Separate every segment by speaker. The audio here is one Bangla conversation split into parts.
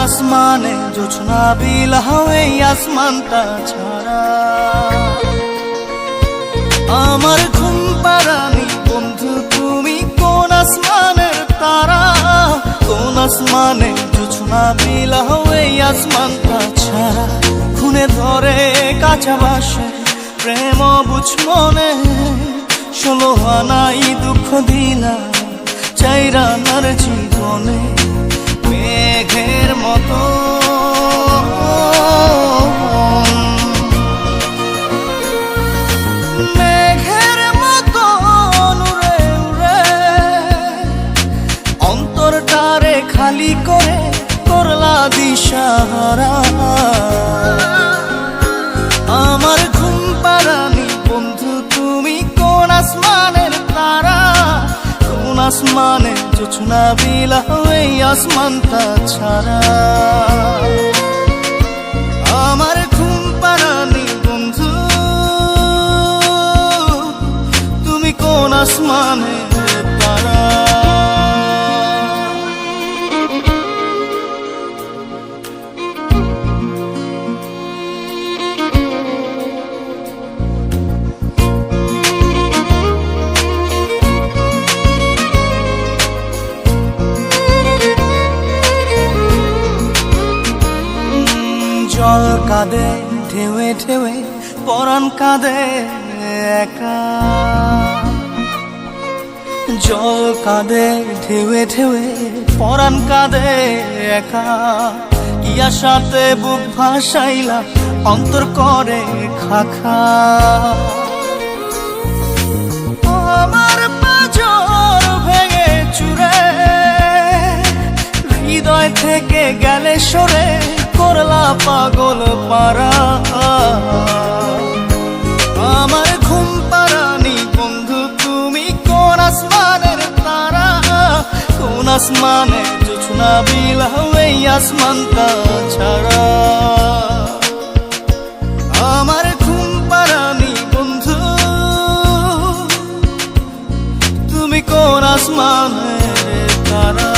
Speaker 1: আসমানে জোছনা বিলাও এই আসমানটা ছাড়া। আমার ঘুম পাড়ানি বন্ধু তুমি কোন আসমানের তারা, কোন আসমানে জোছনা বিলাও এই আসমানটা ছাড়া। খুনে ধরে কাঁচা বাসে প্রেম বুঝ মনে, 16 আনাই দুঃখ দিলা চাইরা নার জীবনে। মেঘের মতো মেঘের মতো উড়ে উড়ে অন্তরটারে খালি করে করলা দিশাহারা। আমার ঘুম পাড়ানি বন্ধু তুমি কোন আসমানের তারা, কোন আসমানে জোছনা বিলাও এই আসমানটা ছাড়া। আমার ঘুম পাড়ানি বন্ধু তুমি কোন আসমানের তারা। জল কাঁদে ঢেউে ঢেউে পরাণ কাঁদে একা, জল কাঁদে ঢেউে ঢেউে পরাণ কাঁদে একা। কি আশাতে বুক ভাসাইলা অন্তর করে খাখা। আমার পাঁজর ভেঙে চুরে হৃদয় থেকে গেলে সরে করলা পাগল পারা। আমার ঘুম পাড়ানি বন্ধু তুমি কোন আসমানের তারা, কোন আসমানে জোছনা বিলাও এই আসমানটা ছাড়া। আমার ঘুম পাড়ানি বন্ধু তুমি কোন আসমানের তারা।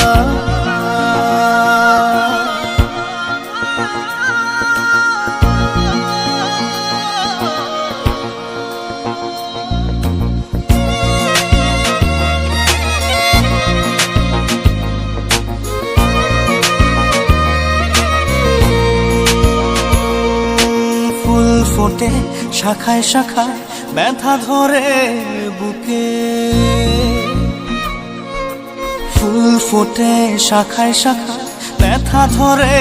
Speaker 1: ফোটে শাখায় শাখায় ব্যথা ধরে বুকে, ফুল ফোটে শাখায় শাখায় ব্যথা ধরে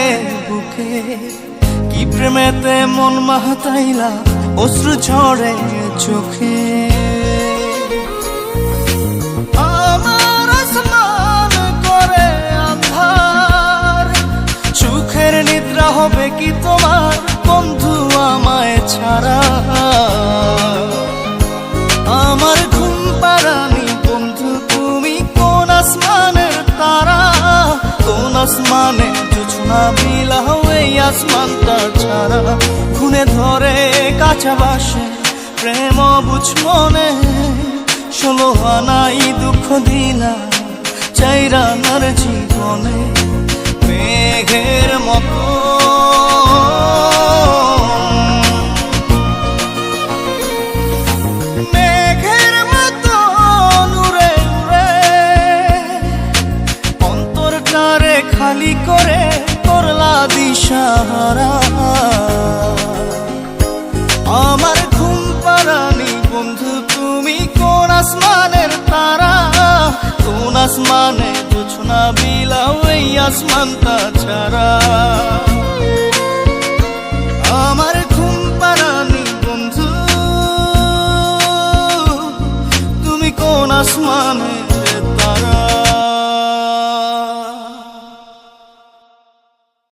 Speaker 1: বুকে। কি প্রেমেতে মন মাতাইলা অশ্রু ঝরে চোখে। আমার আসমান করে আন্ধার, সুখের নিদ্রা হবে কি তোমার বন্ধু আমায় ছাড়া। আমার ঘুম পাড়ানি বন্ধু তুমি কোন আসমানের তারা, কোন আসমানে জোছনা বিলাও এই আসমানটা ছাড়া। খুনে ধরে কাঁচা বাসে প্রেম বুঝ মনে, 16 আনাই দুঃখ দিলা চাইরা নার জীবনে। মেঘের মতো খালি করে করলা দিশাহারা। আমার ঘুম পাড়ানি বন্ধু তুমি কোন আসমানের তারা, কোন আসমানে জোছনা বিলাও এই আসমানটা ছাড়া।